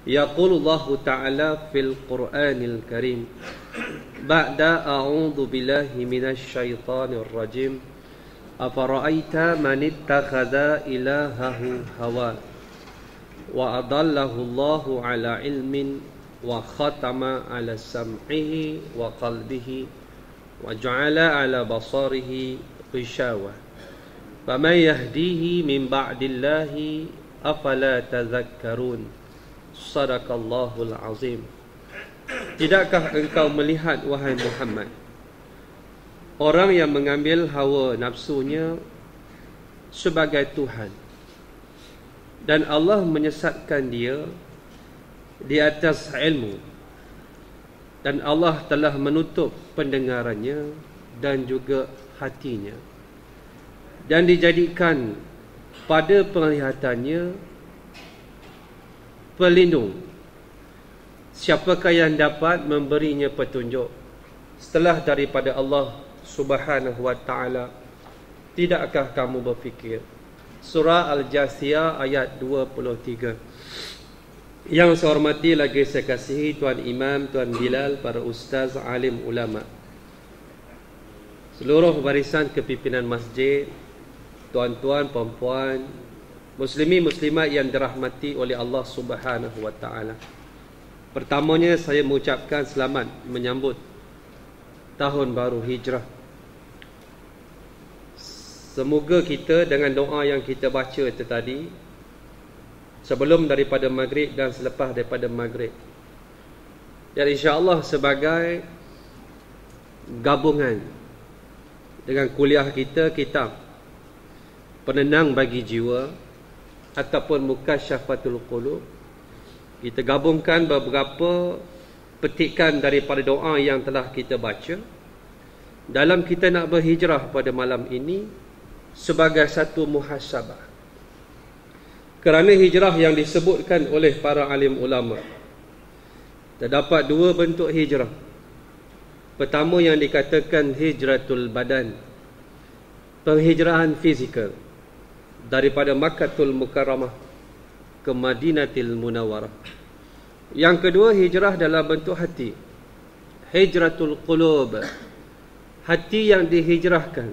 Yaqulullahu ta'ala fil Qur'anil Karim ba'da a'udzu billahi minasy syaithanir rajim afara'aita man ittakhadha ilahahu hawa wa adallahu Allahu ala ilmin wa khatama ala sam'ihi wa qalbihi wa ja'ala ala basarihi ghishawa faman yahdihi min ba'dillahi afala tadhakkarun. Sadaqallahul azim. Tidakkah engkau melihat, wahai Muhammad, orang yang mengambil hawa nafsunya sebagai Tuhan, dan Allah menyesatkan dia di atas ilmu, dan Allah telah menutup pendengarannya dan juga hatinya, dan dijadikan pada penglihatannya pelindung. Siapakah yang dapat memberinya petunjuk setelah daripada Allah Subhanahu wa ta'ala? Tidakkah kamu berfikir? Surah Al-Jasiyah ayat 23. Yang saya hormati lagi saya kasihi Tuan Imam, Tuan Bilal, para ustaz, alim ulama, seluruh barisan kepimpinan masjid, tuan-tuan, puan-puan, muslimin muslimat yang dirahmati oleh Allah Subhanahu wa ta'ala. Pertamanya saya mengucapkan selamat menyambut tahun baru Hijrah. Semoga kita dengan doa yang kita baca itu tadi, sebelum daripada maghrib dan selepas daripada maghrib, dan insya-Allah sebagai gabungan dengan kuliah kita, kitab penenang bagi jiwa ataupun Mukasyafatul Qulub, kita gabungkan beberapa petikan daripada doa yang telah kita baca dalam kita nak berhijrah pada malam ini sebagai satu muhasabah. Kerana hijrah yang disebutkan oleh para alim ulama, terdapat dua bentuk hijrah. Pertama yang dikatakan hijratul badan, penghijrahan fizikal daripada Makkahul Mukarramah ke Madinatul Munawwarah. Yang kedua, hijrah dalam bentuk hati, hijratul qulub, hati yang dihijrahkan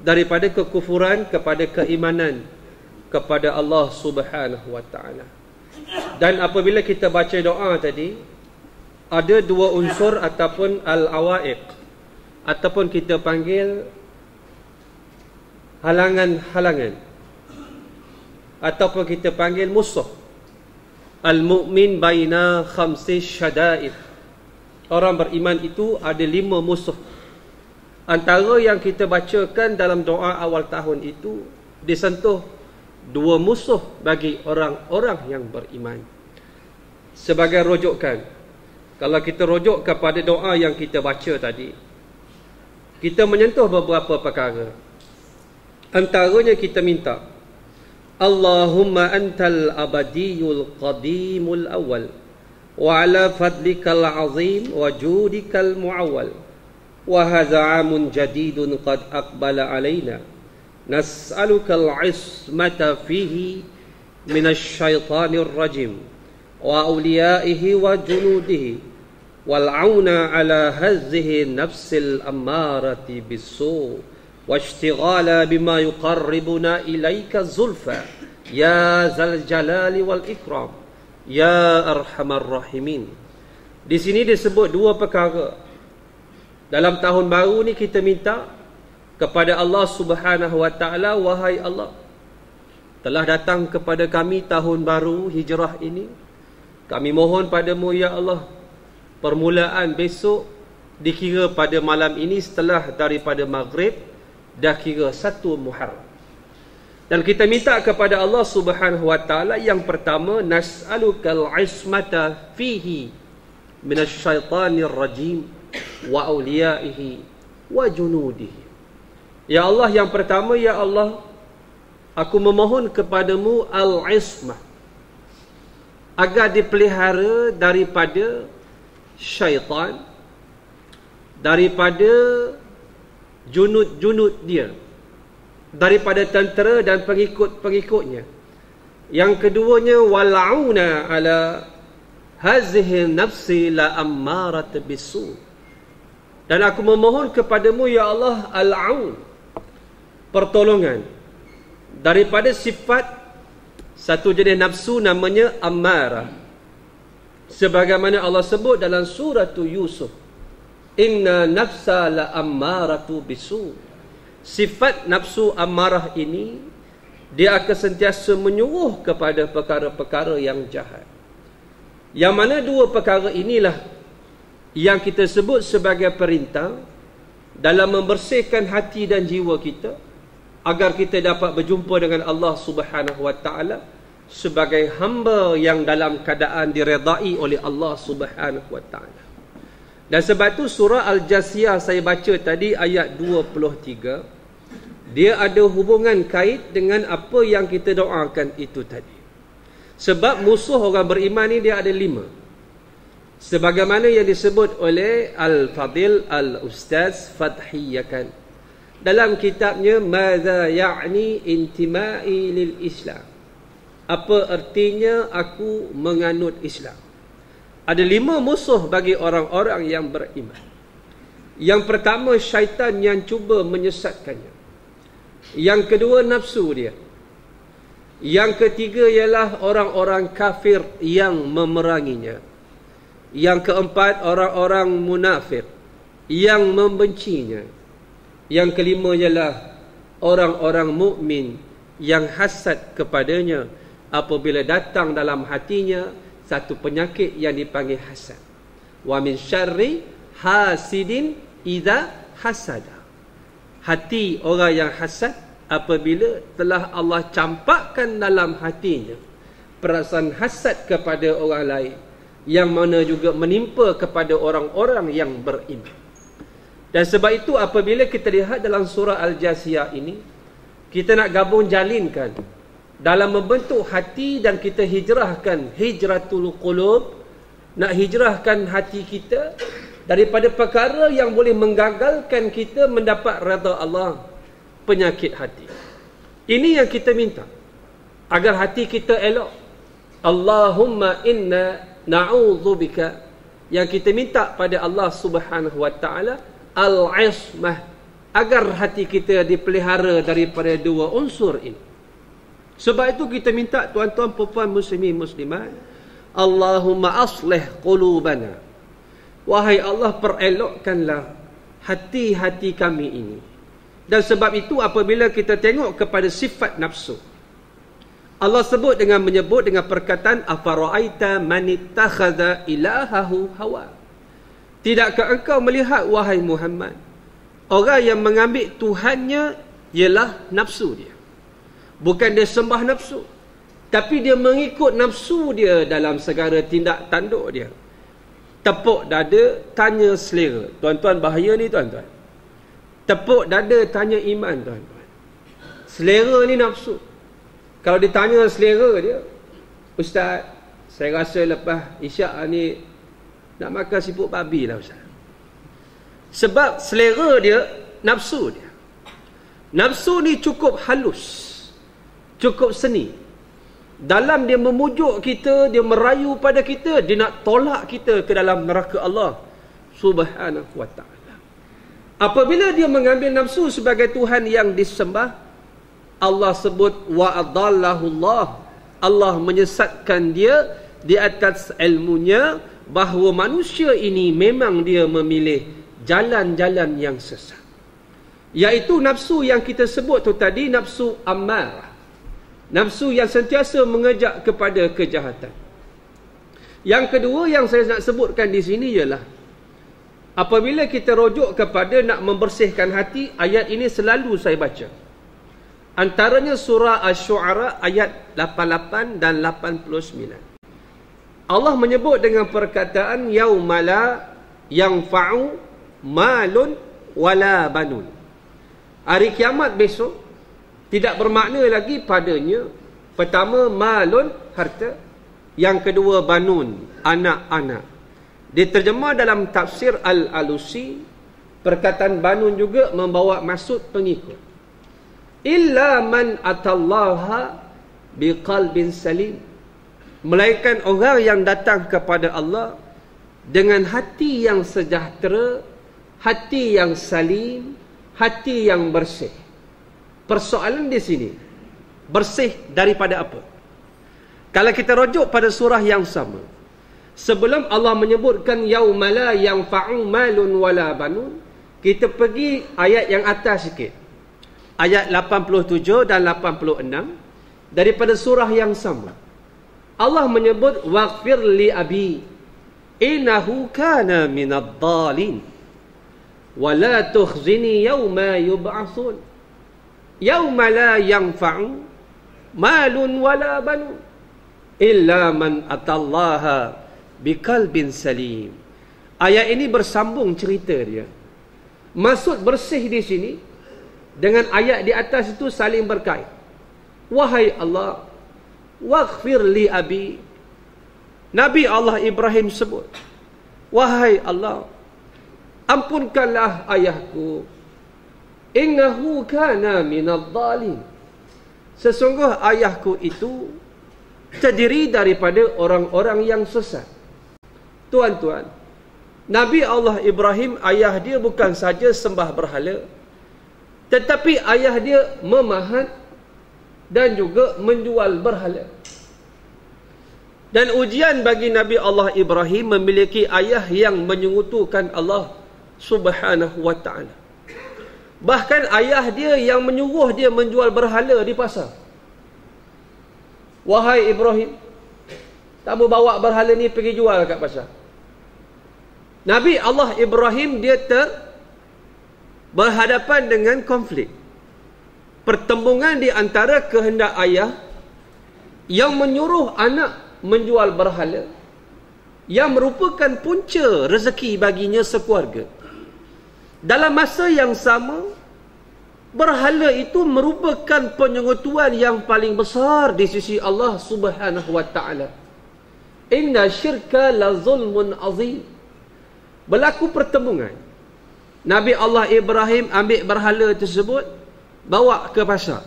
daripada kekufuran kepada keimanan kepada Allah Subhanahu wa ta'ala. Dan apabila kita baca doa tadi, ada dua unsur ataupun al-awaiq, ataupun kita panggil halangan-halangan, ataupun kita panggil musuh. Al-mu'min baina khamsi syada'id. Orang beriman itu ada 5 musuh. Antara yang kita bacakan dalam doa awal tahun itu disentuh 2 musuh bagi orang-orang yang beriman. Sebagai rujukan, kalau kita rujuk kepada doa yang kita baca tadi, kita menyentuh beberapa perkara. Antaranya kita minta, Allahumma antal abadiyul qadimul awal, wa ala fadlikal azim wa judikal muawwal, wa hadha amun jadidun qad aqbala alaina, nas'alukal ismata fihi minasy syaitanir rajim wa awliyaihi wa junudihi wal auna ala hadhihi nafsil ammarati bisu واشتغالا بما يقربنا إليك زلفى يا ذا الجلال والإكرام يا أرحم الراحمين. Di sini disebut 2 perkara. Dalam tahun baru ni kita minta kepada Allah Subhanahu wa ta'ala, wahai Allah, telah datang kepada kami tahun baru hijrah ini, kami mohon padamu ya Allah, permulaan besok dikira pada malam ini setelah daripada maghrib, dah kira 1 Muharram. Dan kita minta kepada Allah Subhanahu wa ta'ala, yang pertama, nas'alukal ismata fihi minasy syaitanir rajim wa awliyaihi wa junudihi. Ya Allah, yang pertama, ya Allah, aku memohon kepadamu al-ismah, agar dipelihara daripada syaitan, daripada junud-junud dia, daripada tentera dan pengikut-pengikutnya, Yang keduanya, wal'auna ala hazihi nafsi la ammarat bisu. Dan aku memohon kepadamu ya Allah al-aun, pertolongan daripada sifat satu jenis nafsu namanya ammarah. Sebagaimana Allah sebut dalam surah Yusuf, inna nafsa la ammaratu bisu. Sifat nafsu ammarah ini, dia akan sentiasa menyuruh kepada perkara-perkara yang jahat. Yang mana dua perkara inilah yang kita sebut sebagai perintah dalam membersihkan hati dan jiwa kita agar kita dapat berjumpa dengan Allah Subhanahu wa taala sebagai hamba yang dalam keadaan diredai oleh Allah Subhanahu wa taala. Dan sebab itu surah Al-Jasiyah saya baca tadi ayat 23, dia ada hubungan kait dengan apa yang kita doakan itu tadi. Sebab musuh orang beriman ni dia ada 5. Sebagaimana yang disebut oleh Al-Fadil Al-Ustaz Fathiyakan dalam kitabnya Madza Ya'ni Intima'i Lil Islam. Apa artinya aku menganut Islam? Ada 5 musuh bagi orang-orang yang beriman. Yang pertama, syaitan yang cuba menyesatkannya. Yang kedua, nafsu dia. Yang ketiga ialah orang-orang kafir yang memeranginya. Yang keempat, orang-orang munafik yang membencinya. Yang kelima ialah orang-orang mukmin yang hasad kepadanya apabila datang dalam hatinya satu penyakit yang dipanggil hasad. Wa min syarri hasidin idza hasada. Hati orang yang hasad apabila telah Allah campakkan dalam hatinya perasaan hasad kepada orang lain, yang mana juga menimpa kepada orang-orang yang beriman. Dan sebab itu apabila kita lihat dalam surah Al-Jasiyah ini, kita nak gabung jalinkan dalam membentuk hati dan kita hijrahkan hijratul qulub, nak hijrahkan hati kita daripada perkara yang boleh menggagalkan kita mendapat redha Allah, penyakit hati. Ini yang kita minta agar hati kita elok. Allahumma inna na'udzubika, yang kita minta pada Allah Subhanahu wa taala al-ismah, agar hati kita dipelihara daripada dua unsur ini. Sebab itu kita minta tuan-tuan puan-puan muslimin muslimat, Allahumma aslih qulubana, wahai Allah perelokkanlah hati-hati kami ini. Dan sebab itu apabila kita tengok kepada sifat nafsu, Allah sebut dengan menyebut dengan perkataan afara'aita man ittakhadha ilahahu hawa. Tidakkah engkau melihat wahai Muhammad, orang yang mengambil Tuhannya ialah nafsu dia. Bukan dia sembah nafsu, tapi dia mengikut nafsu dia dalam segala tindak tanduk dia. Tepuk dada, tanya selera. Tuan-tuan, bahaya ni tuan-tuan. Tepuk dada, tanya iman tuan-tuan. Selera ni nafsu. Kalau ditanya selera dia, Ustaz, saya rasa lepas isyak ni nak makan siput babi lah Ustaz. Sebab selera dia, nafsu dia. Nafsu ni cukup halus, cukup seni. Dalam dia memujuk kita, dia merayu pada kita, dia nak tolak kita ke dalam neraka Allah Subhanahu wa ta'ala. Apabila dia mengambil nafsu sebagai Tuhan yang disembah, Allah sebut wa adallahu Allah, Allah menyesatkan dia di atas ilmunya bahawa manusia ini memang dia memilih jalan-jalan yang sesat, iaitu nafsu yang kita sebut tu tadi, nafsu ammarah, nafsu yang sentiasa mengejak kepada kejahatan. Yang kedua yang saya nak sebutkan di sini ialah apabila kita rujuk kepada nak membersihkan hati, ayat ini selalu saya baca. Antaranya surah Asy-Syu'ara ayat 88 dan 89. Allah menyebut dengan perkataan yaumala yanfa'u malun wala banun. Hari kiamat besok tidak bermakna lagi padanya pertama malun, harta, yang kedua banun, anak-anak. Diterjemah dalam tafsir Al-Alusi, perkataan banun juga membawa maksud pengikut. Illa man atallaha biqalbin salim, melainkan orang yang datang kepada Allah dengan hati yang sejahtera, hati yang salim, hati yang bersih. Persoalan di sini, bersih daripada apa? Kalau kita rujuk pada surah yang sama, sebelum Allah menyebutkan yauma la yanfa'u malun wala banun, kita pergi ayat yang atas sikit, ayat 87 dan 86 daripada surah yang sama. Allah menyebut waghfir li abi innahu kana minadh dhalin wa la tukhzini yauma yub'atsun yauma la yanfa'u malun wala banun illa man atallaha biqalbin salim. Ayat ini bersambung cerita dia. Maksud bersih di sini dengan ayat di atas itu saling berkait. Wahai Allah, waghfir li abi. Nabi Allah Ibrahim sebut, wahai Allah, ampunkanlah ayahku, innahu kana minadh dhalin. Sesungguh ayahku itu terdiri daripada orang-orang yang sesat. Tuan-tuan, Nabi Allah Ibrahim, ayah dia bukan saja sembah berhala, tetapi ayah dia memahat dan juga menjual berhala. Dan ujian bagi Nabi Allah Ibrahim memiliki ayah yang menyekutukan Allah Subhanahu wa ta'ala. Bahkan ayah dia yang menyuruh dia menjual berhala di pasar. Wahai Ibrahim, kamu bawa berhala ni pergi jual kat pasar. Nabi Allah Ibrahim dia berhadapan dengan konflik, pertembungan di antara kehendak ayah yang menyuruh anak menjual berhala, yang merupakan punca rezeki baginya sekeluarga. Dalam masa yang sama, berhala itu merupakan penyekutuan yang paling besar di sisi Allah Subhanahu wa ta'ala. Inna syirka la zulmun azim. Berlaku pertembungan. Nabi Allah Ibrahim ambil berhala tersebut, bawa ke pasar.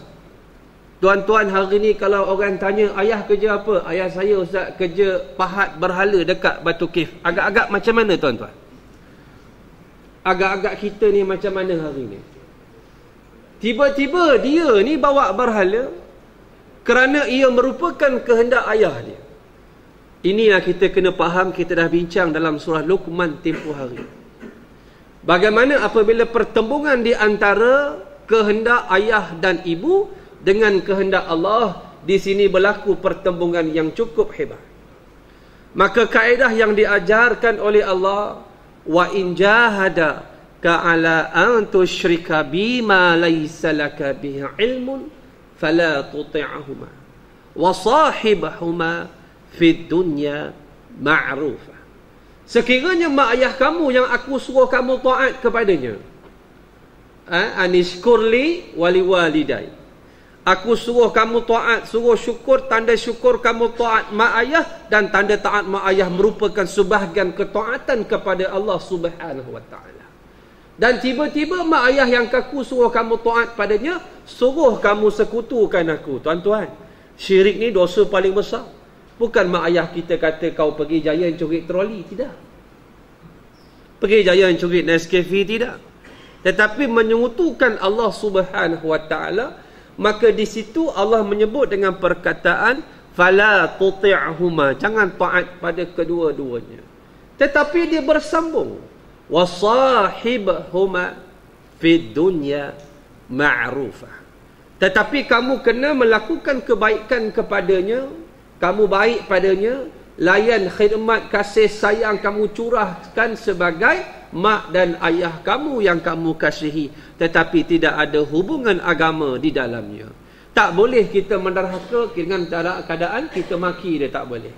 Tuan-tuan, hari ni kalau orang tanya, ayah kerja apa? Ayah saya, ustaz, kerja pahat berhala dekat Batu Kif. Agak-agak macam mana, tuan-tuan? Agak-agak kita ni macam mana hari ni? Tiba-tiba dia ni bawa berhala kerana ia merupakan kehendak ayah dia. Inilah kita kena faham, kita dah bincang dalam surah Luqman tempoh hari. Bagaimana apabila pertembungan di antara kehendak ayah dan ibu dengan kehendak Allah, di sini berlaku pertembungan yang cukup hebat. Maka kaedah yang diajarkan oleh Allah, wa in jahadaka ala an tusyrika bima laysa laka bihi ilmun fala tuti'huma wa sahibhuma fid dunya ma'rufa. Sekiranya mak ayah kamu yang aku suruh kamu taat kepadanya, anishkurli wali walidai, aku suruh kamu taat, suruh syukur, tanda syukur kamu taat mak ayah, dan tanda taat mak ayah merupakan sebahagian ketaatan kepada Allah Subhanahu wa ta'ala. Dan tiba-tiba mak ayah yang aku suruh kamu taat padanya suruh kamu sekutukan aku. Tuan-tuan, syirik ni dosa paling besar. Bukan mak ayah kita kata kau pergi Giant curi troli, tidak. Pergi Giant curi Nescafe, tidak. Tetapi menyekutukan Allah Subhanahu wa ta'ala, maka di situ Allah menyebut dengan perkataan fala tuti'huma, jangan taat pada kedua-duanya. Tetapi dia bersambung, wasahibhuma fid dunya ma'rufah. Tetapi kamu kena melakukan kebaikan kepadanya, kamu baik padanya, layan khidmat kasih sayang kamu curahkan sebagai mak dan ayah kamu yang kamu kasihi, tetapi tidak ada hubungan agama di dalamnya. Tak boleh kita menderhaka dengan keadaan kita maki dia, tak boleh.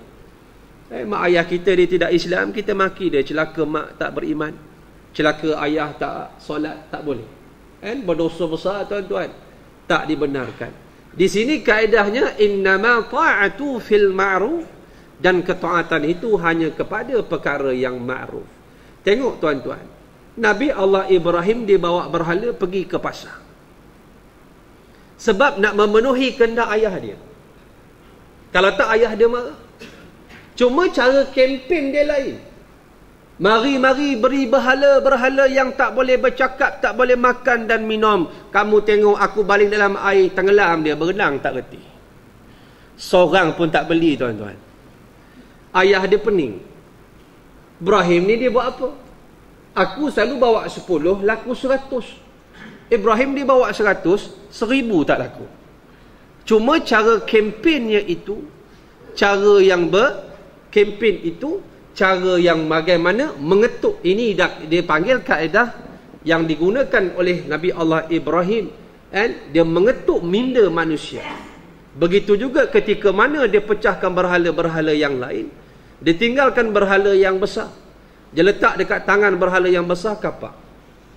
Mak ayah kita dia tidak Islam, kita maki dia, celaka mak tak beriman, celaka ayah tak solat, tak boleh. Berdosa besar, tuan-tuan, tak dibenarkan. Di sini kaedahnya innama ta'atu fil ma'ruf, dan ketaatan itu hanya kepada perkara yang ma'ruf. Tengok tuan-tuan, Nabi Allah Ibrahim dibawa berhala pergi ke pasar sebab nak memenuhi kehendak ayah dia. Kalau tak, ayah dia marah. Cuma cara kempen dia lain. Mari-mari beri berhala-berhala yang tak boleh bercakap, tak boleh makan dan minum. Kamu tengok aku baling dalam air, tenggelam dia, berenang tak reti. Seorang pun tak beli, tuan-tuan. Ayah dia pening. Ibrahim ni dia buat apa? Aku selalu bawa 10, laku 100. Ibrahim dia bawa 100, 1000 tak laku. Cuma cara kempennya itu, cara yang berkempen itu, cara yang bagaimana mengetuk. Ini dia panggil kaedah yang digunakan oleh Nabi Allah Ibrahim. Dia mengetuk minda manusia. Begitu juga ketika mana dia pecahkan berhala-berhala yang lain. Dia tinggalkan berhala yang besar. Dia letak dekat tangan berhala yang besar, kapak.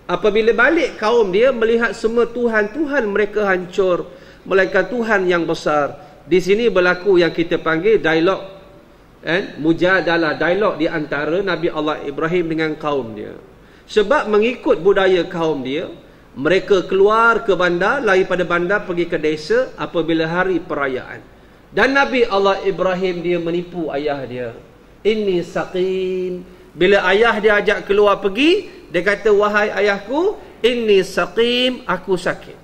Apabila balik kaum dia melihat semua Tuhan-Tuhan mereka hancur, melainkan Tuhan yang besar. Di sini berlaku yang kita panggil dialog, mujadalah, dialog di antara Nabi Allah Ibrahim dengan kaum dia. Sebab mengikut budaya kaum dia, mereka keluar ke bandar, lari pada bandar pergi ke desa apabila hari perayaan. Dan Nabi Allah Ibrahim dia menipu ayah dia. Inni saqim. Bila ayah dia ajak keluar pergi, dia kata, wahai ayahku, inni saqim, aku sakit.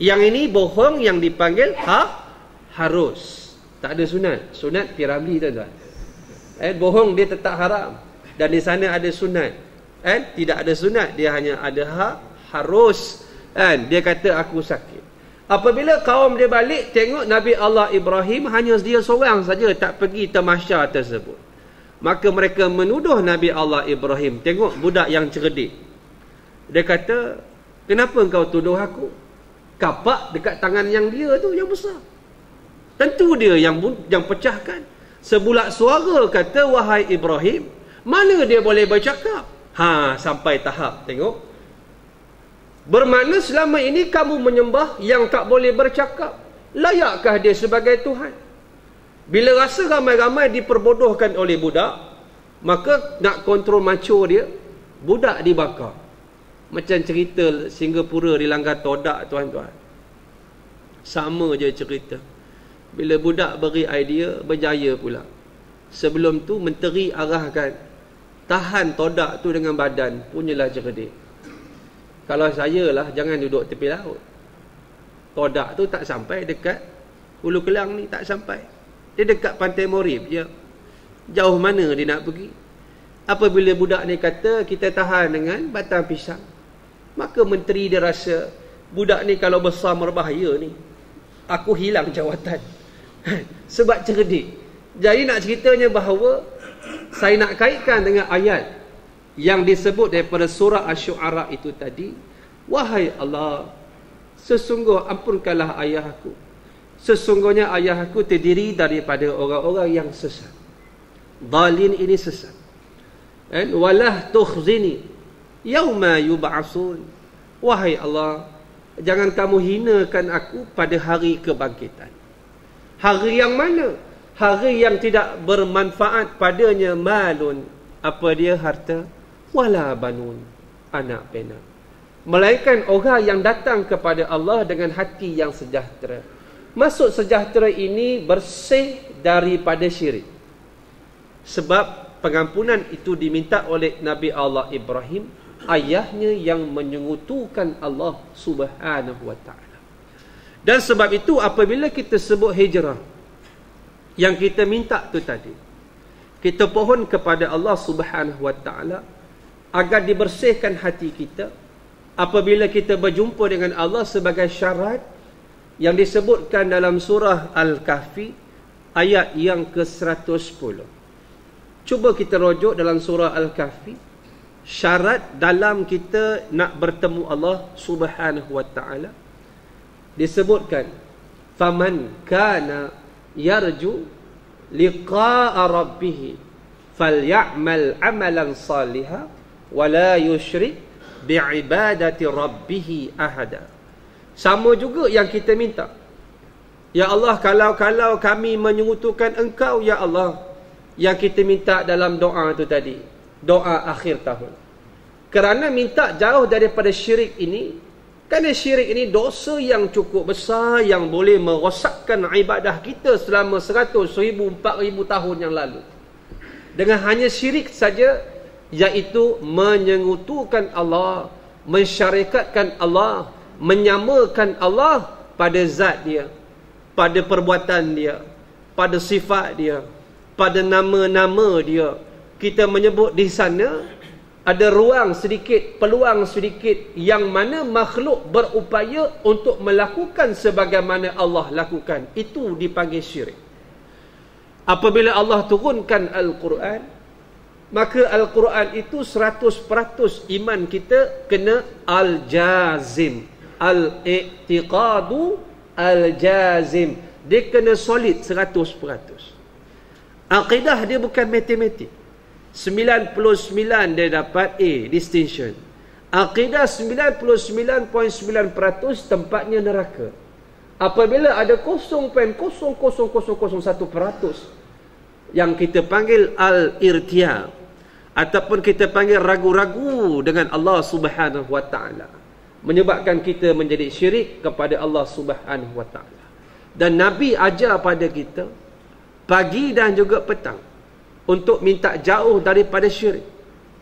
Yang ini bohong yang dipanggil harus. Tak ada sunat. Sunat Piramli, tuan-tuan. Bohong dia tetap haram. Dan di sana ada sunat. Tidak ada sunat, dia hanya ada harus. Dia kata aku sakit. Apabila kaum dia balik, tengok Nabi Allah Ibrahim hanya dia seorang saja tak pergi tamasya tersebut. Maka mereka menuduh Nabi Allah Ibrahim. Tengok budak yang cerdik. Dia kata, kenapa engkau tuduh aku? Kapak dekat tangan yang dia tu yang besar. Tentu dia yang pecahkan. Sebulat suara kata, wahai Ibrahim, mana dia boleh bercakap? Sampai tahap, tengok. Bermakna selama ini kamu menyembah yang tak boleh bercakap. Layakkah dia sebagai Tuhan? Bila rasa ramai-ramai diperbodohkan oleh budak, maka nak kontrol maco dia, budak dibakar. Macam cerita Singapura dilanggar todak, tuan-tuan. Sama je cerita. Bila budak beri idea, berjaya pula. Sebelum tu menteri arahkan, tahan todak tu dengan badan, punyalah cerdik. Kalau saya lah, jangan duduk tepi laut. Todak tu tak sampai dekat Hulu Kelang ni, tak sampai. Dia dekat Pantai Morib je. Jauh mana dia nak pergi? Apabila budak ni kata, kita tahan dengan batang pisang, maka menteri dia rasa, budak ni kalau besar berbahaya ni, aku hilang jawatan. Sebab cerdik. Jadi nak ceritanya bahawa saya nak kaitkan dengan ayat yang disebut daripada surah Asy-Syu'ara itu tadi. Wahai Allah, sesungguh ampunkanlah ayahku. Sesungguhnya ayahku terdiri daripada orang-orang yang sesat. Dhalin ini sesat. Walah tukhzini yauma yub'atsun. Wahai Allah, jangan kamu hinakan aku pada hari kebangkitan. Hari yang mana? Hari yang tidak bermanfaat padanya malun, apa dia, harta, wala banun, anak pena. Melainkan orang yang datang kepada Allah dengan hati yang sejahtera. Maksud sejahtera ini bersih daripada syirik. Sebab pengampunan itu diminta oleh Nabi Allah Ibrahim, ayahnya yang menyekutukan Allah Subhanahu wa ta'ala. Dan sebab itu apabila kita sebut hijrah, yang kita minta tu tadi, kita pohon kepada Allah Subhanahu wa ta'ala agar dibersihkan hati kita apabila kita berjumpa dengan Allah sebagai syarat yang disebutkan dalam surah Al-Kahfi ayat yang ke-110. Cuba kita rujuk dalam surah Al-Kahfi, syarat dalam kita nak bertemu Allah Subhanahu wa ta'ala. Disebutkan, faman kana yarju liqa'a rabbih falyamal amalan salihan wa la yusyrik bi'ibadati rabbih ahada. Sama juga yang kita minta. Ya Allah, kalau kami menyekutukan Engkau, ya Allah, yang kita minta dalam doa itu tadi, doa akhir tahun. Kerana minta jauh daripada syirik ini, Kerana syirik ini dosa yang cukup besar yang boleh merosakkan ibadah kita selama 100, 1000, 4000 tahun yang lalu. Dengan hanya syirik saja, iaitu menyengutukan Allah, mensyarikatkan Allah, menyamakan Allah pada zat dia, pada perbuatan dia, pada sifat dia, pada nama-nama dia. Kita menyebut di sana ada ruang sedikit, peluang sedikit yang mana makhluk berupaya untuk melakukan sebagaimana Allah lakukan. Itu dipanggil syirik. Apabila Allah turunkan Al-Quran, maka Al-Quran itu 100% iman kita kena al-jazim, al-i'tiqadu al-jazim. Dia kena solid 100%. Aqidah dia bukan matematik. 99 dia dapat A, distinction. Aqidah 99.9% tempatnya neraka. Apabila ada 0.00001% yang kita panggil al-irtiab, ataupun kita panggil ragu-ragu dengan Allah Subhanahu wa taala, menyebabkan kita menjadi syirik kepada Allah Subhanahu wa taala. Dan Nabi ajar pada kita pagi dan juga petang untuk minta jauh daripada syirik.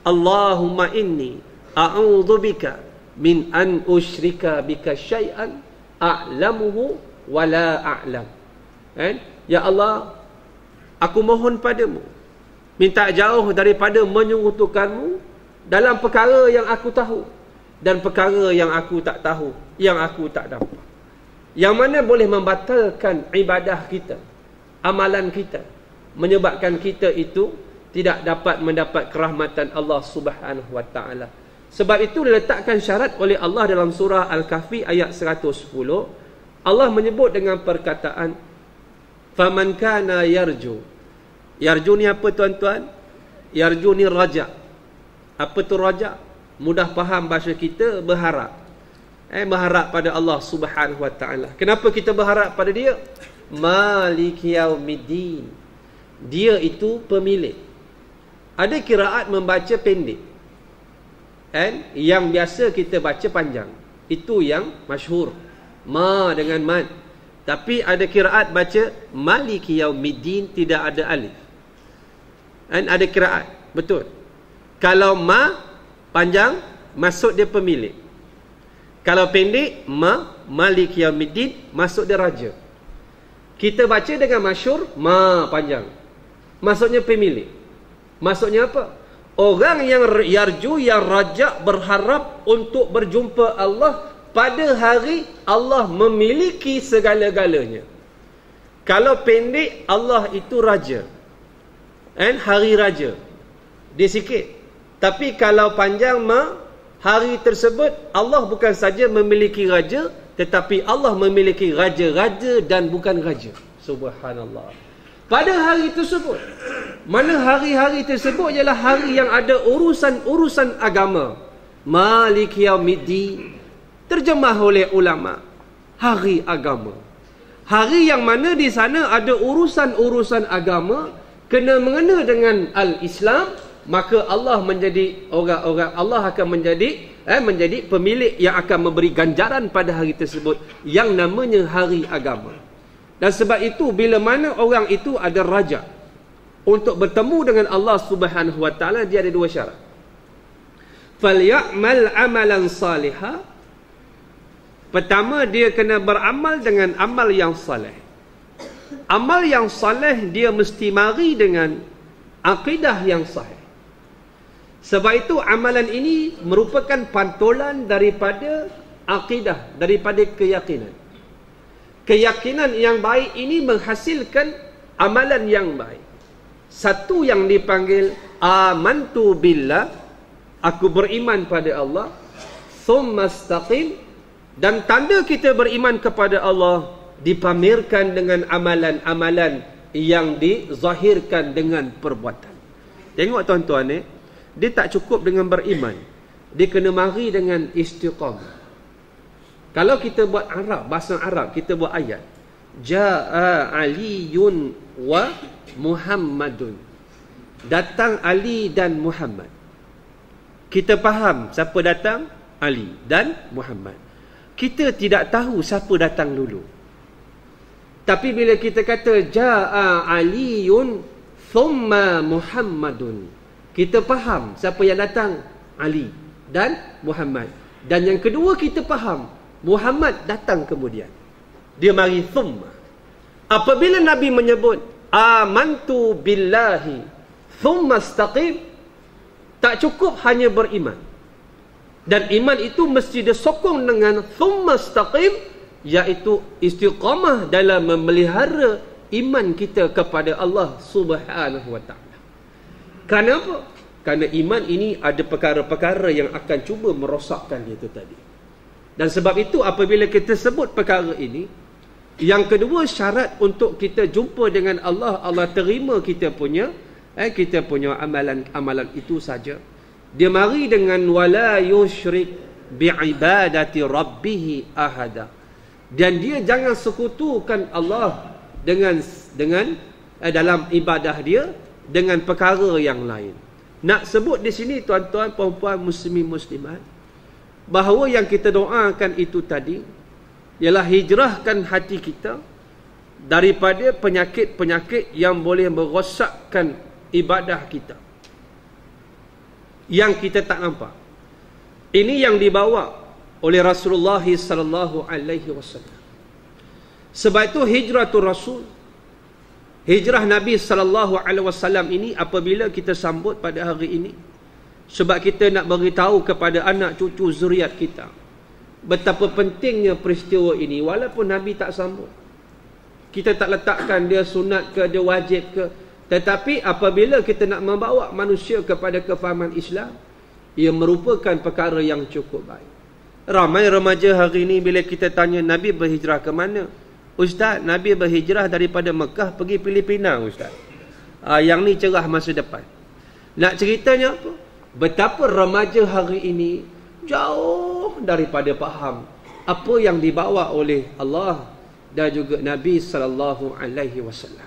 Allahumma inni a'udzubika min an usyrika bika syai'an a'lamuhu wa la a'lam. Ya Allah, aku mohon padamu, minta jauh daripada menyekutukanmu dalam perkara yang aku tahu dan perkara yang aku tak tahu, yang aku tak dapat, yang mana boleh membatalkan ibadah kita, amalan kita, menyebabkan kita itu tidak dapat mendapat kerahmatan Allah Subhanahu wa taala. Sebab itu diletakkan syarat oleh Allah dalam surah Al-Kahfi ayat 110. Allah menyebut dengan perkataan faman kana yarju. Yarju ni apa tuan-tuan? Yarju ni raja. Apa tu raja? Mudah faham bahasa kita, berharap. Berharap pada Allah Subhanahu wa taala. Kenapa kita berharap pada dia? Maliki yaumiddin. Dia itu pemilik. Ada kiraat membaca pendek, yang biasa kita baca panjang. Itu yang masyhur, ma dengan mad. Tapi ada kiraat baca maliki yaumiddin, tidak ada alif. Ada kiraat, betul. Kalau ma panjang, maksud dia pemilik. Kalau pendek, maliki yaumiddin, maksud dia raja. Kita baca dengan masyhur ma panjang, maksudnya pemilik. Maksudnya apa? Orang yang yarju, yang rajak, berharap untuk berjumpa Allah pada hari Allah memiliki segala-galanya. Kalau pendek, Allah itu raja, hari raja, dia sikit. Tapi kalau panjang, hari tersebut Allah bukan saja memiliki raja, tetapi Allah memiliki raja-raja dan bukan raja. Subhanallah. Pada hari tersebut, mana hari-hari tersebut ialah hari yang ada urusan-urusan agama. Maliki yaumiddin, terjemah oleh ulama, hari agama. Hari yang mana di sana ada urusan-urusan agama, kena mengena dengan al-Islam, maka Allah menjadi orang-orang, Allah akan menjadi pemilik yang akan memberi ganjaran pada hari tersebut yang namanya hari agama. Dan sebab itu bila mana orang itu ada raja untuk bertemu dengan Allah Subhanahu wa taala, dia ada dua syarat. Falyamal amalan salihah. Pertama, dia kena beramal dengan amal yang saleh. Amal yang saleh dia mesti mari dengan akidah yang sahih. Sebab itu amalan ini merupakan pantulan daripada akidah, daripada keyakinan. Keyakinan yang baik ini menghasilkan amalan yang baik. Satu yang dipanggil amantu billah, aku beriman pada Allah, thumma istaqim, dan tanda kita beriman kepada Allah dipamerkan dengan amalan-amalan yang dizahirkan dengan perbuatan. Tengok tuan-tuan, dia tak cukup dengan beriman, dia kena mari dengan istiqamah. Kalau kita buat Arab, bahasa Arab, kita buat ayat Ja'a Aliyun wa Muhammadun, datang Ali dan Muhammad. Kita faham siapa datang? Ali dan Muhammad. kita tidak tahu siapa datang dulu. Tapi bila kita kata Ja'a Aliyun thumma Muhammadun, kita faham siapa yang datang, Ali dan Muhammad. Dan yang kedua kita faham, Muhammad datang kemudian. Dia mari thumma. Apabila Nabi menyebut amantu billahi thumma istaqim, tak cukup hanya beriman. Dan iman itu mesti disokong dengan thumma istaqim, iaitu istiqamah dalam memelihara iman kita kepada Allah Subhanahu wa taala. Kerana apa? Kerana iman ini ada perkara-perkara yang akan cuba merosakkan dia itu tadi. Dan sebab itu apabila kita sebut perkara ini, yang kedua syarat untuk kita jumpa dengan Allah, Allah terima kita punya amalan itu saja. Dia mari dengan wala yusyrik bi'ibadati rabbih ahada. Dan dia jangan sekutukan Allah dengan dalam ibadah dia dengan perkara yang lain. Nak sebut di sini tuan-tuan, puan-puan, muslimin muslimat, bahawa yang kita doakan itu tadi ialah hijrahkan hati kita daripada penyakit-penyakit yang boleh merosakkan ibadah kita, yang kita tak nampak. Ini yang dibawa oleh Rasulullah sallallahu alaihi wasallam. Sebab itu hijratul Rasul, hijrah Nabi sallallahu alaihi wasallam ini apabila kita sambut pada hari ini, sebab kita nak beritahu kepada anak cucu zuriat kita betapa pentingnya peristiwa ini. Walaupun Nabi tak sambut, kita tak letakkan dia sunat ke, dia wajib ke, tetapi apabila kita nak membawa manusia kepada kefahaman Islam, ia merupakan perkara yang cukup baik. Ramai remaja hari ini bila kita tanya Nabi berhijrah ke mana? Ustaz, Nabi berhijrah daripada Mekah pergi Filipina, Ustaz. Yang ni cerah masa depan. Nak ceritanya apa? Betapa remaja hari ini jauh daripada faham apa yang dibawa oleh Allah dan juga Nabi sallallahu alaihi wasallam.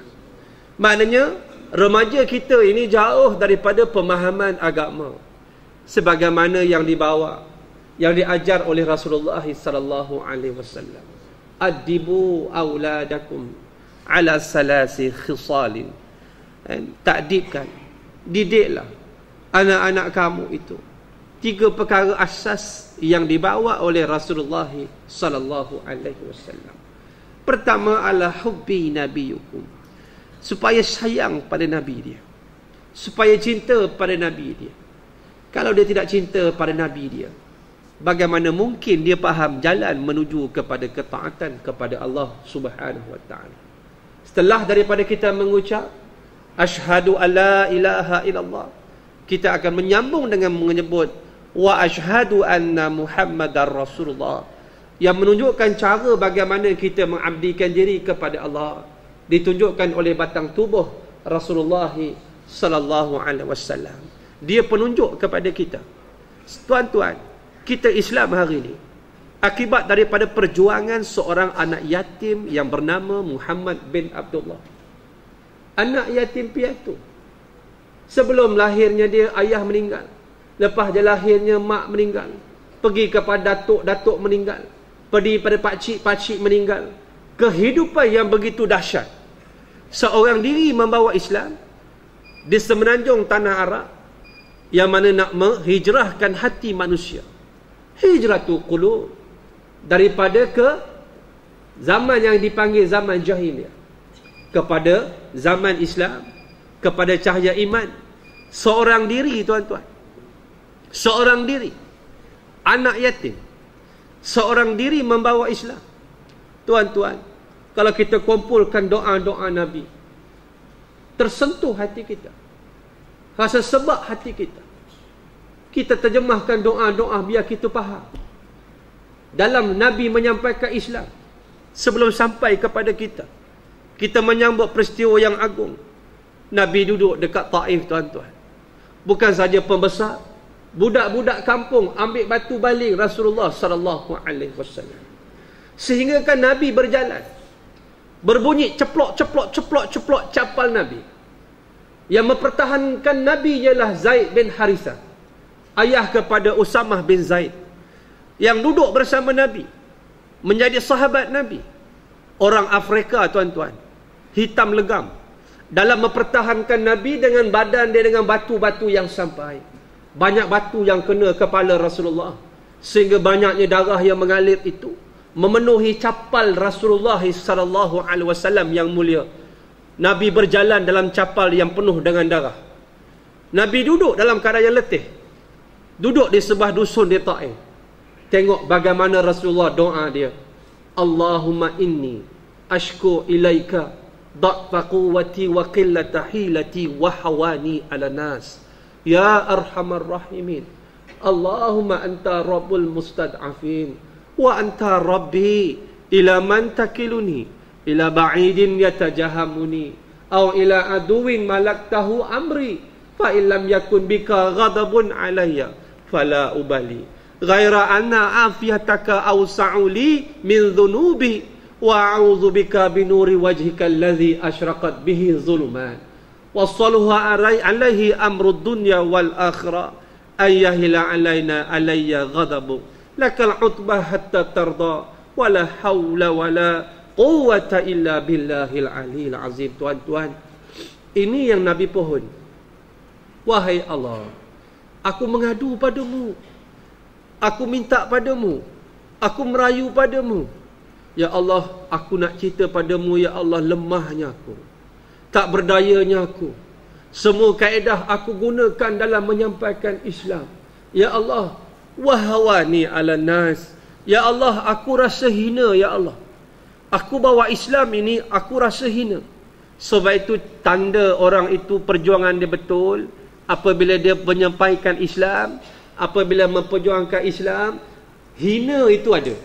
Maknanya remaja kita ini jauh daripada pemahaman agama sebagaimana yang dibawa, yang diajar oleh Rasulullah sallallahu alaihi wasallam. Adibu auladakum ala salasi khisalin. Takdibkan, didiklah anak-anak kamu itu 3 perkara asas yang dibawa oleh Rasulullah sallallahu alaihi wasallam. Pertama adalah hubbi nabiyukum, supaya sayang pada nabi dia, supaya cinta pada nabi dia. Kalau dia tidak cinta pada nabi dia, bagaimana mungkin dia faham jalan menuju kepada ketaatan kepada Allah Subhanahu wa taala? Setelah daripada kita mengucap asyhadu alla ilaha illallah, kita akan menyambung dengan menyebut wa asyhadu anna Muhammadar Rasulullah, yang menunjukkan cara bagaimana kita mengabdikan diri kepada Allah, ditunjukkan oleh batang tubuh Rasulullah sallallahu alaihi wasallam. Dia penunjuk kepada kita. Tuan-tuan, kita Islam hari ini akibat daripada perjuangan seorang anak yatim yang bernama Muhammad bin Abdullah. Anak yatim piatu. Sebelum lahirnya dia ayah meninggal, lepas dia lahirnya mak meninggal, pergi kepada datuk meninggal, pergi pada pakcik meninggal. Kehidupan yang begitu dahsyat. Seorang diri membawa Islam di semenanjung tanah Arab, yang mana nak menghijrahkan hati manusia. Hijratul qulub, daripada ke zaman yang dipanggil zaman jahiliyah kepada zaman Islam, kepada cahaya iman. Seorang diri, tuan-tuan, seorang diri, anak yatim, seorang diri membawa Islam. Tuan-tuan, kalau kita kumpulkan doa-doa Nabi, tersentuh hati kita, rasa sebab hati kita. Kita terjemahkan doa-doa biar kita faham. Dalam Nabi menyampaikan Islam, sebelum sampai kepada kita, kita menyambut peristiwa yang agung. Nabi duduk dekat Taif, tuan-tuan. Bukan saja pembesar, budak-budak kampung ambil batu baling Rasulullah sallallahu alaihi wasallam. Sehingga kan Nabi berjalan, berbunyi ceplok capal Nabi. Yang mempertahankan Nabi ialah Zaid bin Harithah, ayah kepada Usamah bin Zaid, yang duduk bersama Nabi menjadi sahabat Nabi. Orang Afrika, tuan-tuan, hitam legam, dalam mempertahankan Nabi dengan badan dia dengan batu-batu yang sampai. Banyak batu yang kena kepala Rasulullah, sehingga banyaknya darah yang mengalir itu memenuhi capal Rasulullah sallallahu alaihi wasallam yang mulia. Nabi berjalan dalam capal yang penuh dengan darah. Nabi duduk dalam keadaan yang letih, duduk di sebuah dusun di Taif. Tengok bagaimana Rasulullah doa dia. Allahumma inni ashku ilaika dha'fa quwwati wa qillata hilati wa hawani ala nas. Ya arhamar rahimin. Allahumma anta rabbul mustad'afin wa anta rabbi ila man takiluni ila ba'idin yatajahamuni aw ila aduwin malaktahu amri fa illam yakun bika ghadabun alayya fala ubali ghaira anna afiyataka awsa'u li min dhunubi wa a'udzu bika binuri wajhika alladhi ashraqat bihi dhuluman wassaluha alaihi amrud dunya wal akhirah ayyahila alaina alayya ghadabu lakal utbah hatta tarda wala hawla wala quwwata illa billahil aliyil azim. Tuan-tuan, ini yang Nabi pohon. Wahai Allah, aku mengadu padamu, aku minta padamu, aku merayu padamu. Ya Allah, aku nak cerita padamu, ya Allah, lemahnya aku, tak berdayanya aku. Semua kaedah aku gunakan dalam menyampaikan Islam. Ya Allah, wahawani ala nas. Ya Allah, aku rasa hina, ya Allah. Aku bawa Islam ini, aku rasa hina. Sebab itu tanda orang itu perjuangan dia betul apabila dia menyampaikan Islam, apabila memperjuangkan Islam, hina itu ada.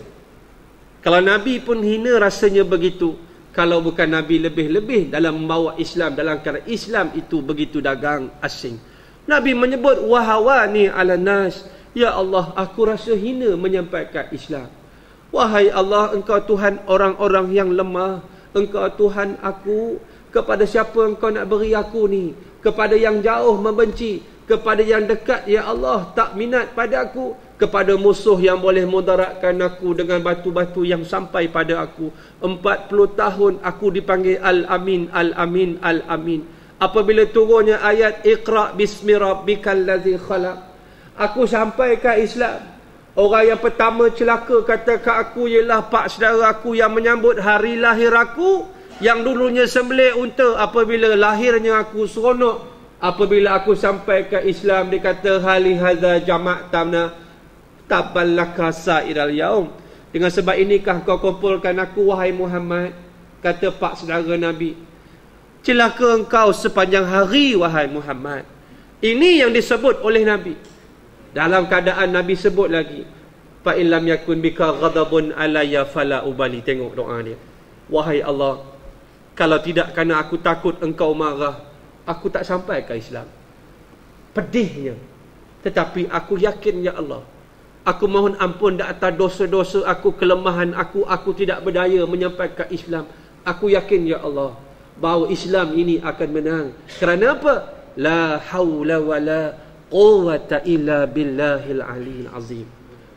Kalau Nabi pun hina rasanya begitu, kalau bukan Nabi lebih-lebih dalam membawa Islam, dalam kerana Islam itu begitu dagang asing. Nabi menyebut wahawani ala nas. Ya Allah, aku rasa hina menyampaikan Islam. Wahai Allah, Engkau Tuhan orang-orang yang lemah. Engkau Tuhan aku. Kepada siapa Engkau nak beri aku ni? Kepada yang jauh membenci, kepada yang dekat, ya Allah, tak minat pada aku, kepada musuh yang boleh mudaratkan aku dengan batu-batu yang sampai pada aku. 40 tahun aku dipanggil Al-Amin, Al-Amin, Al-Amin. Apabila turunnya ayat Iqra' bismi rabbikal ladzi khalaq, aku sampai ke Islam. Orang yang pertama celaka kata ke aku ialah pak saudara aku yang menyambut hari lahir aku, yang dulunya sembelih unta. Apabila lahirnya aku seronok. Apabila aku sampai ke Islam, dia kata hali hadza jama'tana taballaka sa'iral yaum. Dengan sebab inikah kau kumpulkan aku, wahai Muhammad? Kata pak saudara Nabi, celaka engkau sepanjang hari, wahai Muhammad. Ini yang disebut oleh Nabi. Dalam keadaan Nabi sebut lagi, fa illam yakun bika ghadabun alayya fala ubali. Tengok doa dia. Wahai Allah, kalau tidak kerana aku takut engkau marah, aku tak sampai ke Islam. Pedihnya. Tetapi aku yakin, ya Allah, aku mohon ampun di atas dosa-dosa aku, kelemahan aku tidak berdaya menyampaikan Islam. Aku yakin, ya Allah, bahawa Islam ini akan menang. Kerana apa? La hawla wa la quwwata illa billahil aliyil azim.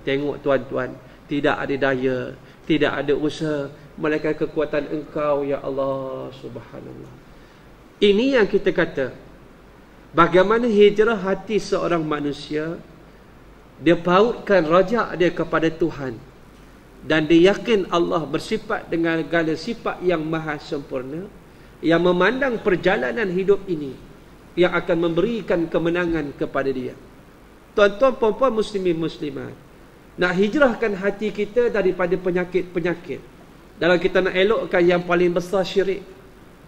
Tengok tuan-tuan, tidak ada daya, tidak ada usaha, melainkan kekuatan engkau, ya Allah, subhanallah. Ini yang kita kata, bagaimana hijrah hati seorang manusia, dia pautkan rajak dia kepada Tuhan, dan dia yakin Allah bersifat dengan segala sifat yang maha sempurna, yang memandang perjalanan hidup ini, yang akan memberikan kemenangan kepada dia. Tuan-tuan, puan-puan, muslimin muslimat, nak hijrahkan hati kita daripada penyakit-penyakit. Dalam kita nak elokkan yang paling besar syirik,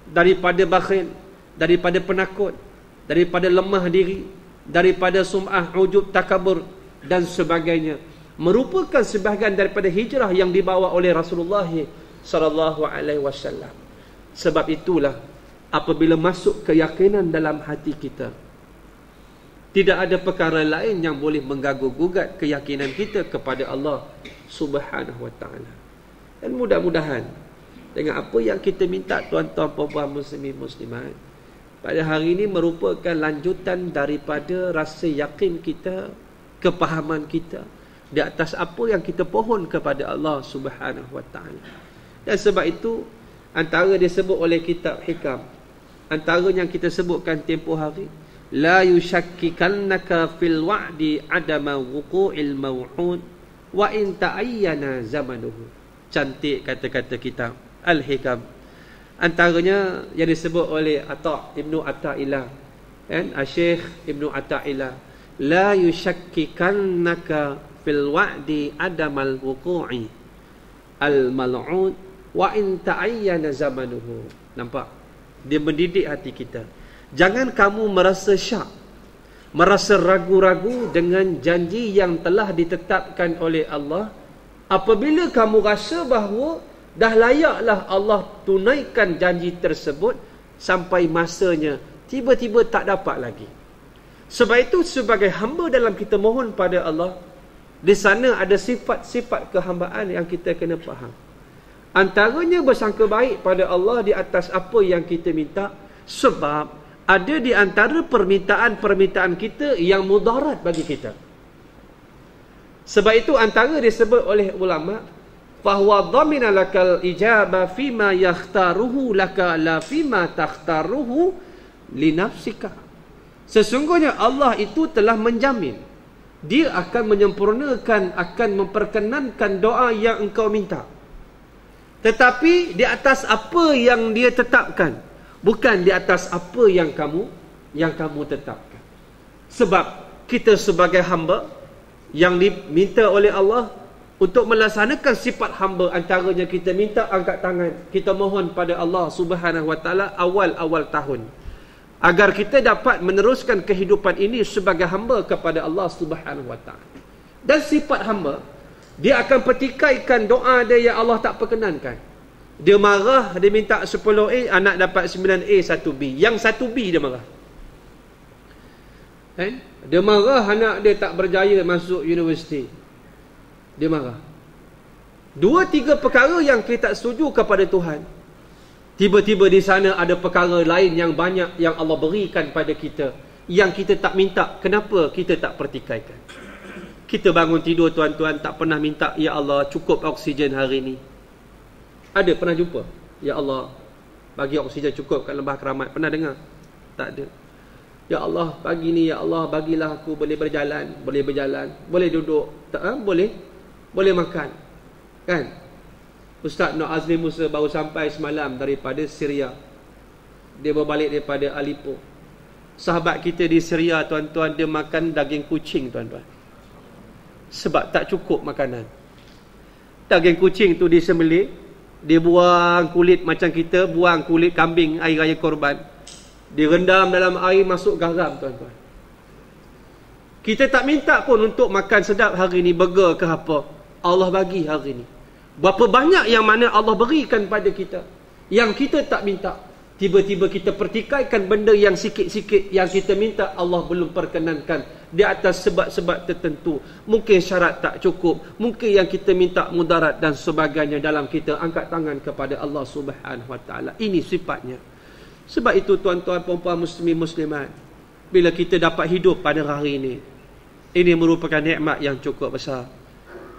daripada bakhil, daripada penakut, daripada lemah diri, daripada sum'ah, ujub, takabur dan sebagainya, merupakan sebahagian daripada hijrah yang dibawa oleh Rasulullah sallallahu alaihi wasallam. Sebab itulah apabila masuk keyakinan dalam hati kita, tidak ada perkara lain yang boleh mengganggu-gugat keyakinan kita kepada Allah Subhanahu wa taala. Dan mudah-mudahan dengan apa yang kita minta, tuan-tuan, puan-puan, muslimin muslimat, pada hari ini merupakan lanjutan daripada rasa yakin kita, kepahaman kita di atas apa yang kita pohon kepada Allah Subhanahu wa taala. Dan sebab itu antara disebut oleh kitab hikam, antara yang kita sebutkan tempoh hari, la yushakkikannaka fil wa'di adama wuqu'il maw'ud wa in ta'ayyana zamanuhu. Cantik kata-kata kitab Al-Hikam. Antaranya yang disebut oleh Ibnu Athaillah, kan, Syekh Ibnu Athaillah, la yushakkikannaka fil wa'di adamal wuqu'i al-mal'ud wa in ta'ayyana zamanuhu. Nampak? Dia mendidik hati kita. Jangan kamu merasa syak, merasa ragu-ragu dengan janji yang telah ditetapkan oleh Allah. Apabila kamu rasa bahawa dah layaklah Allah tunaikan janji tersebut, sampai masanya tiba-tiba tak dapat lagi. Sebab itu sebagai hamba dalam kita mohon pada Allah, di sana ada sifat-sifat kehambaan yang kita kena faham. Antaranya bersangka baik pada Allah di atas apa yang kita minta, sebab ada di antara permintaan-permintaan kita yang mudarat bagi kita. Sebab itu antara disebut oleh ulama, fahuwa dhamina lakal ijaba fima yakhtaruhu laka la fima takhtaruhu li nafsika. Sesungguhnya Allah itu telah menjamin, dia akan menyempurnakan, akan memperkenankan doa yang engkau minta, tetapi di atas apa yang dia tetapkan, bukan di atas apa yang kamu tetapkan. Sebab kita sebagai hamba yang diminta oleh Allah untuk melaksanakan sifat hamba, antaranya kita minta angkat tangan, kita mohon pada Allah Subhanahu wa taala awal-awal tahun, agar kita dapat meneruskan kehidupan ini sebagai hamba kepada Allah Subhanahu wa taala. Dan sifat hamba, dia akan petikaikan doa dia yang Allah tak perkenankan. Dia marah, dia minta 10A, anak dapat 9A 1B. Yang 1B dia marah. Dia marah anak dia tak berjaya masuk universiti. Dia marah. 2-3 perkara yang kita tak setuju kepada Tuhan, tiba-tiba di sana ada perkara lain yang banyak yang Allah berikan pada kita, yang kita tak minta. Kenapa kita tak pertikaikan? Kita bangun tidur tuan-tuan, tak pernah minta, ya Allah cukup oksigen hari ni. Ada pernah jumpa? Ya Allah bagi oksigen cukup kat Lembah Keramat. Pernah dengar? Tak ada. Ya Allah pagi ni, ya Allah bagilah aku boleh berjalan, boleh duduk, boleh makan. Kan? Ustaz Nur Azli Musa baru sampai semalam daripada Syria. Dia berbalik daripada Aleppo. Sahabat kita di Syria tuan-tuan, dia makan daging kucing tuan-tuan. Sebab tak cukup makanan. Daging kucing tu disembelih, dia buang kulit macam kita buang kulit kambing air raya korban. Direndam dalam air, masuk garam tuan-tuan. Kita tak minta pun untuk makan sedap hari ni, burger ke apa. Allah bagi hari ni. Berapa banyak yang mana Allah berikan pada kita, yang kita tak minta. Tiba-tiba kita pertikaikan benda yang sikit-sikit yang kita minta, Allah belum perkenankan di atas sebab-sebab tertentu. Mungkin syarat tak cukup, mungkin yang kita minta mudarat dan sebagainya, dalam kita angkat tangan kepada Allah Subhanahu wa taala. Ini sifatnya. Sebab itu tuan-tuan puan-puan muslimin muslimat, bila kita dapat hidup pada hari ini merupakan nikmat yang cukup besar.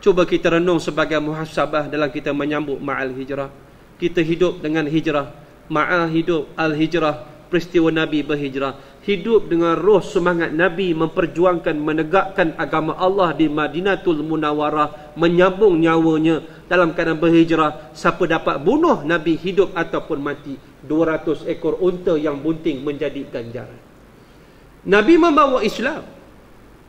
Cuba kita renung sebagai muhasabah dalam kita menyambut ma'al hijrah. Kita hidup dengan hijrah, ma'a hidup al-hijrah, peristiwa Nabi berhijrah. Hidup dengan roh semangat Nabi memperjuangkan, menegakkan agama Allah di Madinatul Munawwarah, menyambung nyawanya dalam keadaan berhijrah. Siapa dapat bunuh Nabi hidup ataupun mati, 200 ekor unta yang bunting menjadi ganjaran. Nabi membawa Islam,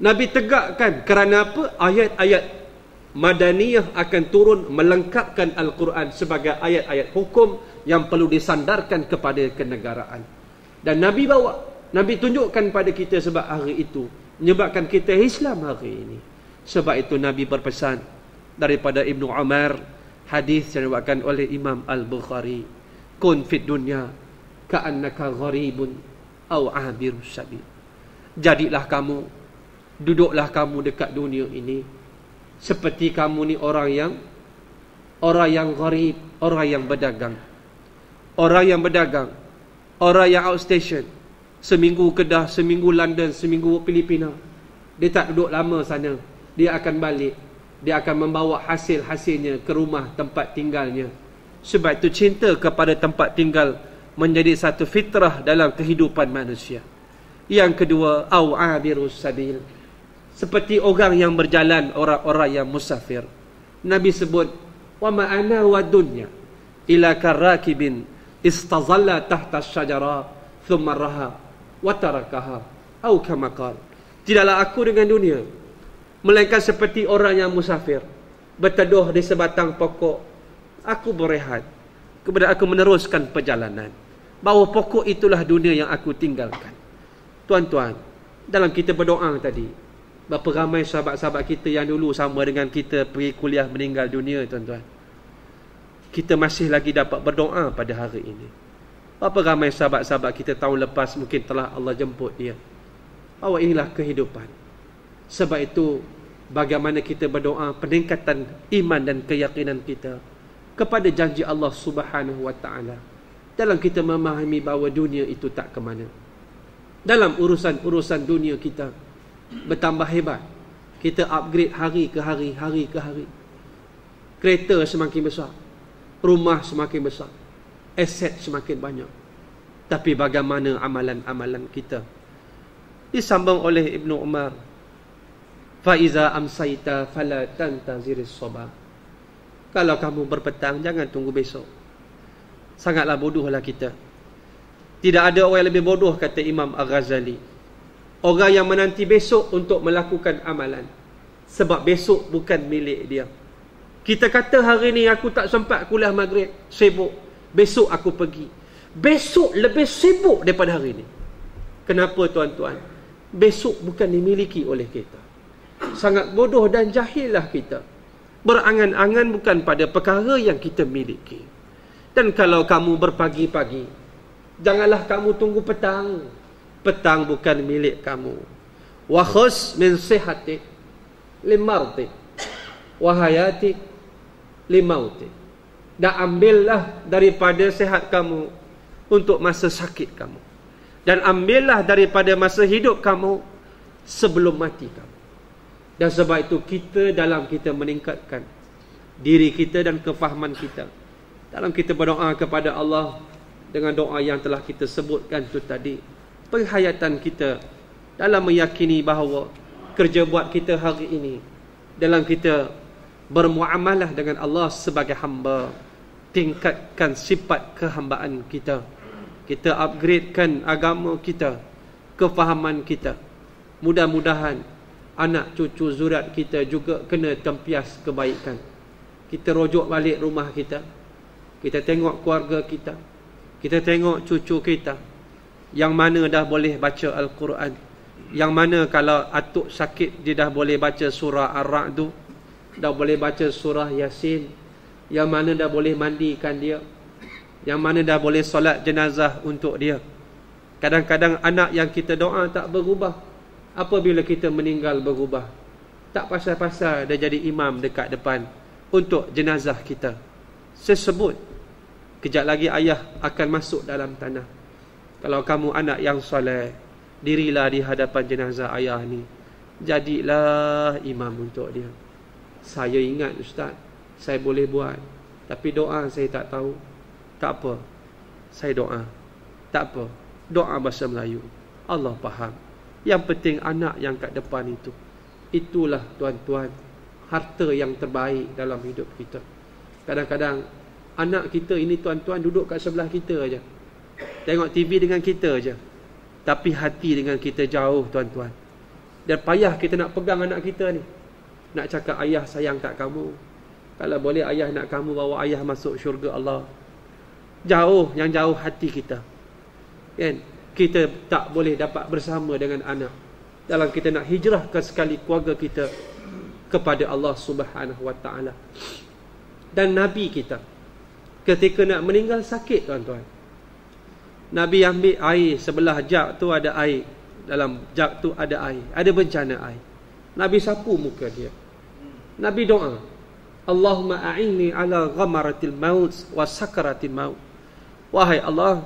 Nabi tegakkan. Kerana apa? Ayat-ayat Madaniyah akan turun melengkapkan Al-Quran sebagai ayat-ayat hukum yang perlu disandarkan kepada kenegaraan. Dan Nabi bawa, Nabi tunjukkan pada kita sebab hari itu, menyebabkan kita Islam hari ini. Sebab itu Nabi berpesan daripada Ibnu Umar, hadis yang diriwayatkan oleh Imam Al-Bukhari, kun fid dunya ka'annaka gharibun aw abirus sabil. Jadilah kamu, duduklah kamu dekat dunia ini seperti kamu ni orang yang gharib, orang yang berdagang. Orang yang berdagang, orang yang outstation, seminggu Kedah, seminggu London, seminggu Filipina. Dia tak duduk lama sana, dia akan balik. dia akan membawa hasil-hasilnya ke rumah tempat tinggalnya. Sebab itu cinta kepada tempat tinggal menjadi satu fitrah dalam kehidupan manusia. Yang kedua, au abirus sabil, seperti orang yang berjalan, orang-orang yang musafir. Nabi sebut, wa ma ana wa dunya ila karakibin istazalla tahta syajara thumma raha wa tarakaha au kama qala. Tidaklah aku dengan dunia melainkan seperti orang yang musafir, berteduh di sebatang pokok. Aku berehat, kemudian aku meneruskan perjalanan. Bahawa pokok itulah dunia yang aku tinggalkan. Tuan-tuan, dalam kita berdoa tadi, berapa ramai sahabat-sahabat kita yang dulu sama dengan kita pergi kuliah meninggal dunia, tuan-tuan. Kita masih lagi dapat berdoa pada hari ini. Berapa ramai sahabat-sahabat kita tahun lepas mungkin telah Allah jemput dia. Bahawa inilah kehidupan. Sebab itu, bagaimana kita berdoa peningkatan iman dan keyakinan kita kepada janji Allah Subhanahu wa ta'ala, dalam kita memahami bahawa dunia itu tak ke mana. Dalam urusan-urusan dunia kita bertambah hebat, kita upgrade hari ke hari, hari ke hari. Kereta semakin besar, rumah semakin besar, aset semakin banyak. Tapi bagaimana amalan-amalan kita? Disambung oleh Ibnu Umar, Faiza amsaita fala tantaziris sabah. Kalau kamu berpetang, jangan tunggu besok. Sangatlah bodohlah kita. Tidak ada orang yang lebih bodoh, kata Imam Al-Ghazali, orang yang menanti besok untuk melakukan amalan. Sebab besok bukan milik dia. Kita kata hari ni aku tak sempat kuliah maghrib, sibuk, besok aku pergi. Besok lebih sibuk daripada hari ni. Kenapa, tuan-tuan? Besok bukan dimiliki oleh kita. Sangat bodoh dan jahillah kita, berangan-angan bukan pada perkara yang kita miliki. Dan kalau kamu berpagi-pagi, janganlah kamu tunggu petang. Petang bukan milik kamu. Wa khus min sihhatik limartik wa hayatik limautik. Dan ambillah daripada sihat kamu untuk masa sakit kamu, dan ambillah daripada masa hidup kamu sebelum mati kamu. Dan sebab itu kita dalam kita meningkatkan diri kita dan kefahaman kita, dalam kita berdoa kepada Allah dengan doa yang telah kita sebutkan itu tadi, penghayatan kita dalam meyakini bahawa kerja buat kita hari ini dalam kita bermuamalah dengan Allah sebagai hamba, tingkatkan sifat kehambaan kita, kita upgradekan agama kita, kefahaman kita. Mudah-mudahan anak cucu zuriat kita juga kena tempias kebaikan. Kita rujuk balik rumah kita, kita tengok keluarga kita, kita tengok cucu kita, yang mana dah boleh baca Al-Quran, yang mana kalau atuk sakit dia dah boleh baca surah Ar-Ra'd, dah boleh baca surah Yasin, yang mana dah boleh mandikan dia, yang mana dah boleh solat jenazah untuk dia. Kadang-kadang anak yang kita doa tak berubah, apabila kita meninggal berubah. Tak pasal-pasal dia jadi imam dekat depan untuk jenazah kita. Saya sebut, kejap lagi ayah akan masuk dalam tanah. Kalau kamu anak yang soleh, dirilah di hadapan jenazah ayah ni, jadilah imam untuk dia. Saya ingat ustaz, saya boleh buat, tapi doa saya tak tahu. Tak apa, saya doa. Tak apa, doa bahasa Melayu, Allah faham. Yang penting anak yang kat depan itu. Itulah tuan-tuan, harta yang terbaik dalam hidup kita. Kadang-kadang anak kita ini tuan-tuan duduk kat sebelah kita aja, tengok TV dengan kita aja, tapi hati dengan kita jauh, tuan-tuan. Dan payah kita nak pegang anak kita ni, nak cakap ayah sayang kat kamu. Kalau boleh ayah nak kamu bawa ayah masuk syurga Allah. Jauh, yang jauh hati kita, kan? Kita tak boleh dapat bersama dengan anak dalam kita nak hijrahkan sekali keluarga kita kepada Allah Subhanahu wa ta'ala. Dan Nabi kita ketika nak meninggal sakit, tuan-tuan, Nabi ambil air, sebelah jug tu ada air, dalam jug tu ada air, ada bencana air. Nabi sapu muka dia, Nabi doa, Allahumma a'inni ala ghamaratil maut wa sakaratil maut. Wahai Allah,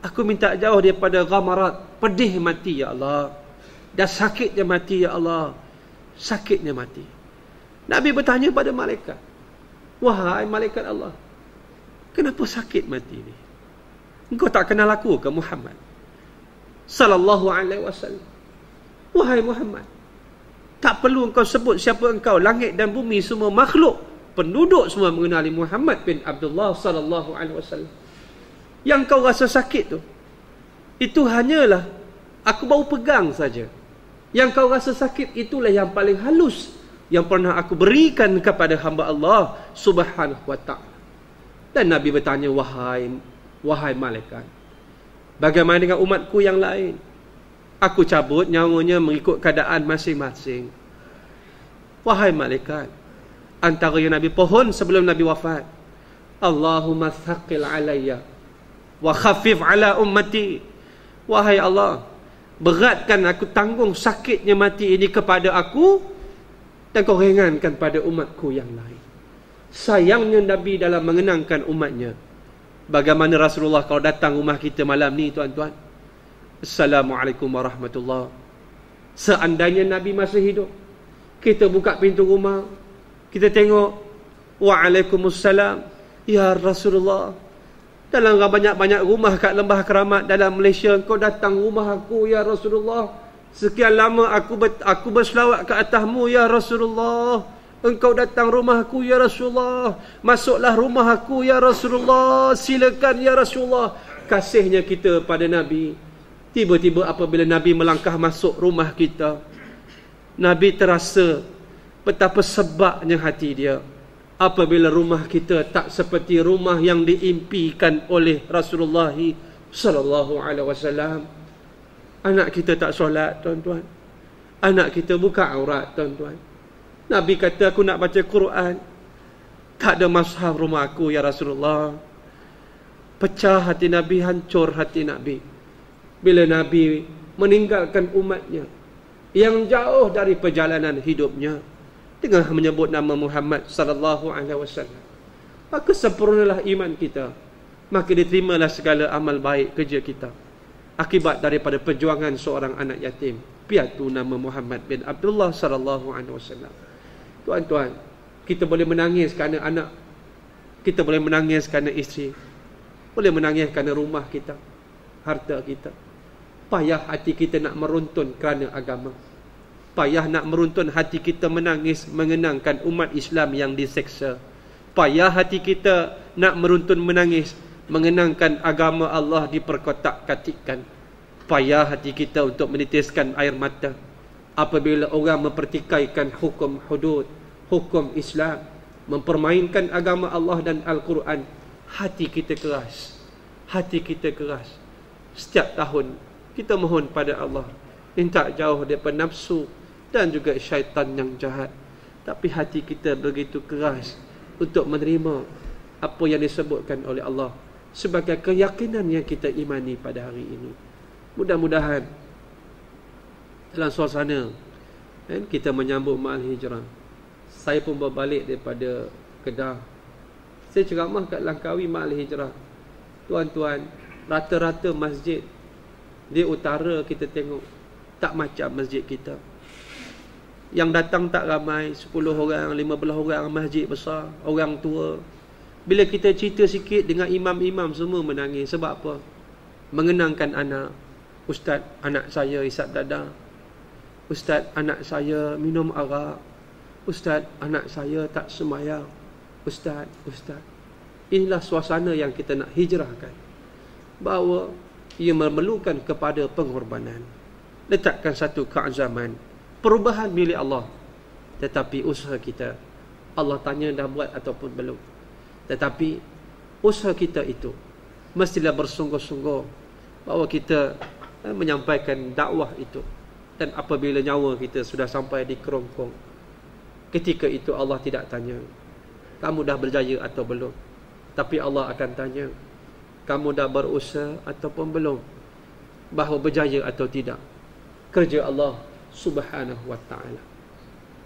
aku minta jauh daripada ghamarat, pedih mati ya Allah, dan sakitnya mati ya Allah, sakitnya mati. Nabi bertanya pada malaikat, wahai malaikat Allah, kenapa sakit mati ni? Engkau tak kenal aku ke Muhammad sallallahu alaihi wasallam? Wahai Muhammad, tak perlu engkau sebut siapa engkau. Langit dan bumi semua makhluk, penduduk semua mengenali Muhammad bin Abdullah sallallahu alaihi wasallam. Yang kau rasa sakit tu, itu hanyalah aku baru pegang saja. Yang kau rasa sakit itulah yang paling halus yang pernah aku berikan kepada hamba Allah subhanahu wa ta'ala. Dan Nabi bertanya, wahai malaikat, bagaimana dengan umatku yang lain? Aku cabut nyawanya mengikut keadaan masing-masing. Wahai malaikat, antara yang Nabi pohon sebelum Nabi wafat, Allahumma thaqil alayya wa khafif ala ummati. Wahai Allah, beratkan aku tanggung sakitnya mati ini kepada aku, dan kau ringankan pada umatku yang lain. Sayangnya Nabi dalam mengenangkan umatnya. Bagaimana Rasulullah kalau datang rumah kita malam ni, tuan-tuan, Assalamualaikum warahmatullahi. Seandainya Nabi masih hidup, kita buka pintu rumah, kita tengok, Waalaikumsalam, ya Rasulullah. Dalam banyak-banyak rumah kat Lembah Keramat dalam Malaysia, kau datang rumah aku ya Rasulullah. Sekian lama aku berselawat ke atasmu ya Rasulullah. Engkau datang rumah aku ya Rasulullah. Masuklah rumah aku ya Rasulullah. Silakan ya Rasulullah. Kasihnya kita pada Nabi. Tiba-tiba apabila Nabi melangkah masuk rumah kita, Nabi terasa betapa sebabnya hati dia apabila rumah kita tak seperti rumah yang diimpikan oleh Rasulullah sallallahu alaihi wasallam. Anak kita tak solat, tuan-tuan. Anak kita buka aurat, tuan-tuan. Nabi kata, aku nak baca Quran, tak ada mushaf rumah aku ya Rasulullah. Pecah hati Nabi, hancur hati Nabi bila Nabi meninggalkan umatnya yang jauh dari perjalanan hidupnya dengan menyebut nama Muhammad sallallahu alaihi wasallam. Maka sempurnalah iman kita, maka diterimalah segala amal baik kerja kita akibat daripada perjuangan seorang anak yatim piatu nama Muhammad bin Abdullah sallallahu alaihi wasallam. Tuan-tuan, kita boleh menangis kerana anak, kita boleh menangis kerana isteri, boleh menangis kerana rumah kita, harta kita. Payah hati kita nak meruntun kerana agama. Payah nak meruntun hati kita menangis mengenangkan umat Islam yang diseksa. Payah hati kita nak meruntun menangis mengenangkan agama Allah diperkotak-katikkan. Payah hati kita untuk menitiskan air mata apabila orang mempertikaikan hukum hudud, hukum Islam, mempermainkan agama Allah dan Al-Quran. Hati kita keras. Hati kita keras. Setiap tahun kita mohon pada Allah, minta jauh daripada nafsu dan juga syaitan yang jahat. Tapi hati kita begitu keras untuk menerima apa yang disebutkan oleh Allah sebagai keyakinan yang kita imani pada hari ini. Mudah-mudahan dalam suasana kita menyambut Ma'al Hijrah. Saya pun berbalik daripada Kedah. Saya ceramah kat Langkawi Ma'al Hijrah. Tuan-tuan, rata-rata masjid di utara kita tengok tak macam masjid kita. Yang datang tak ramai, 10 orang, 15 orang, masjid besar, orang tua. Bila kita cerita sikit dengan imam-imam, semua menangis. Sebab apa? Mengenangkan anak. Ustaz, anak saya isap dada. Ustaz, anak saya minum arak. Ustaz, anak saya tak sembahyang. Ustaz. Inilah suasana yang kita nak hijrahkan. Bahawa ia memerlukan kepada pengorbanan. Letakkan satu keazaman. Perubahan milik Allah. Tetapi usaha kita, Allah tanya dah buat ataupun belum. Tetapi usaha kita itu mestilah bersungguh-sungguh bahawa kita menyampaikan dakwah itu. Dan apabila nyawa kita sudah sampai di kerongkong, ketika itu Allah tidak tanya kamu dah berjaya atau belum. Tapi Allah akan tanya, kamu dah berusaha ataupun belum, bahawa berjaya atau tidak. Kerja Allah subhanahu wa ta'ala.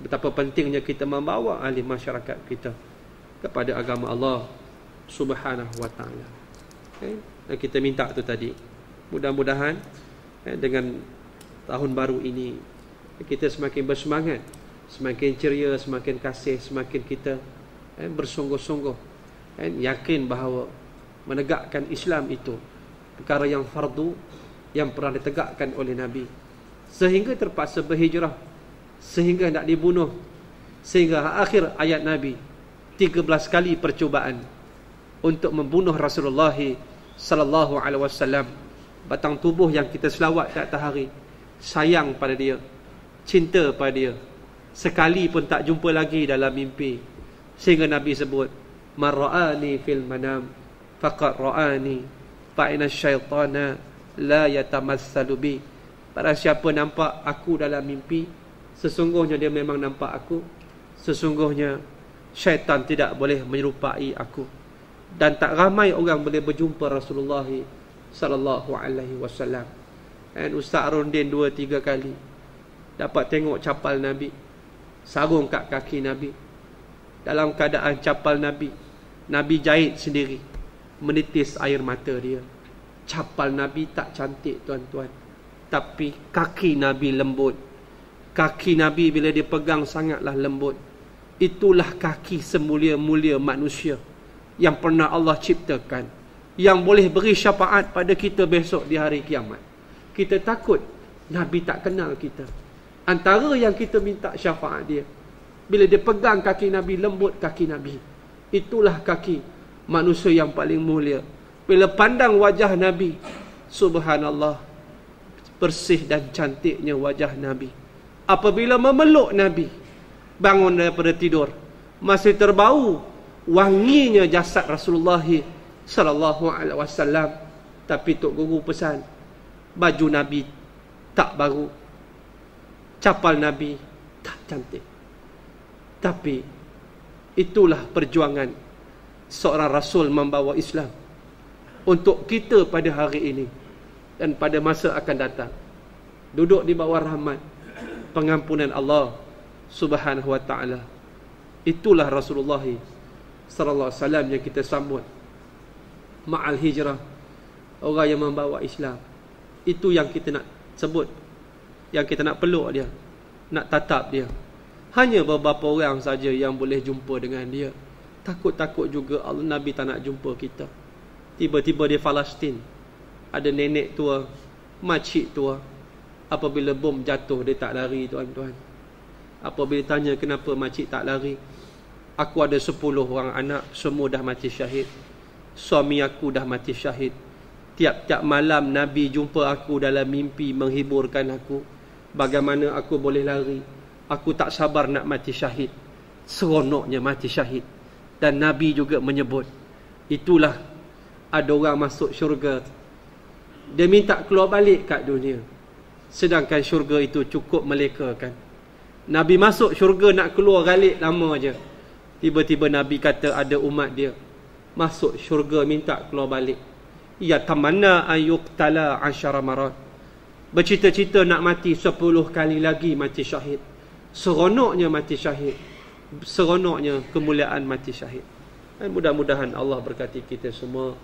Betapa pentingnya kita membawa ahli masyarakat kita kepada agama Allah subhanahu wa ta'ala. Dan kita minta tu tadi, mudah-mudahan dengan tahun baru ini kita semakin bersemangat semakin ceria, semakin kasih, semakin kita bersungguh-sungguh yakin bahawa menegakkan Islam itu perkara yang fardu yang pernah ditegakkan oleh Nabi, sehingga terpaksa berhijrah, sehingga nak dibunuh, sehingga akhir ayat Nabi 13 kali percubaan untuk membunuh Rasulullah sallallahu alaihi wasallam. Batang tubuh yang kita selawat di atas hari, sayang pada dia, cinta pada dia, sekali pun tak jumpa lagi dalam mimpi, sehingga Nabi sebut man ra'ani fil manam faqad ra'ani fa inna syaitana la yatamassalu bi. Barang siapa nampak aku dalam mimpi, sesungguhnya dia memang nampak aku, sesungguhnya syaitan tidak boleh menyerupai aku. Dan tak ramai orang boleh berjumpa Rasulullah sallallahu alaihi wasallam. Dan Ustaz Rondin 2-3 kali dapat tengok capal Nabi, sarung kat kaki Nabi. Dalam keadaan capal Nabi, Nabi jahit sendiri, menitis air mata dia. Capal Nabi tak cantik tuan-tuan, tapi kaki Nabi lembut. Kaki Nabi bila dia pegang sangatlah lembut. Itulah kaki semulia-mulia manusia yang pernah Allah ciptakan, yang boleh beri syafaat pada kita besok di hari kiamat. Kita takut Nabi tak kenal kita. Antara yang kita minta syafaat dia, bila dia pegang kaki Nabi, lembut kaki Nabi. Itulah kaki manusia yang paling mulia. Bila pandang wajah Nabi, subhanallah, bersih dan cantiknya wajah Nabi. Apabila memeluk Nabi, bangun daripada tidur, masih terbau wanginya jasad Rasulullah sallallahu alaihi wasallam. Tapi Tok Guru pesan, baju Nabi tak baru, capal Nabi tak cantik. Tapi itulah perjuangan seorang Rasul membawa Islam untuk kita pada hari ini dan pada masa akan datang. Duduk di bawah rahmat pengampunan Allah Subhanahu wa ta'ala. Itulah Rasulullah sallallahu alaihi wasallam yang kita sambut ma'al hijrah, orang yang membawa Islam. Itu yang kita nak sebut, yang kita nak peluk dia, nak tatap dia. Hanya beberapa orang saja yang boleh jumpa dengan dia. Takut-takut juga Allah Nabi tak nak jumpa kita. Tiba-tiba di Palestin ada nenek tua, makcik tua, apabila bom jatuh dia tak lari tuan-tuan. Apabila tanya kenapa makcik tak lari, aku ada 10 orang anak, semua dah mati syahid. Suami aku dah mati syahid. Tiap-tiap malam Nabi jumpa aku dalam mimpi menghiburkan aku. Bagaimana aku boleh lari? Aku tak sabar nak mati syahid. Seronoknya mati syahid. Dan Nabi juga menyebut, itulah ada orang masuk syurga, dia minta keluar balik kat dunia, sedangkan syurga itu cukup melekakan. Nabi masuk syurga nak keluar balik lama je. Tiba-tiba Nabi kata ada umat dia masuk syurga minta keluar balik. Ya tamanna ayyuqtala 10 marat. Bercita-cita nak mati 10 kali lagi mati syahid. Seronoknya mati syahid, seronoknya kemuliaan mati syahid. Dan mudah-mudahan Allah berkati kita semua.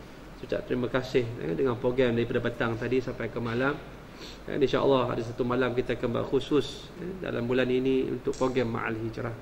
Ucap terima kasih dengan program daripada petang tadi sampai ke malam. InsyaAllah ada satu malam kita akan buat khusus dalam bulan ini untuk program Ma'al Hijrah.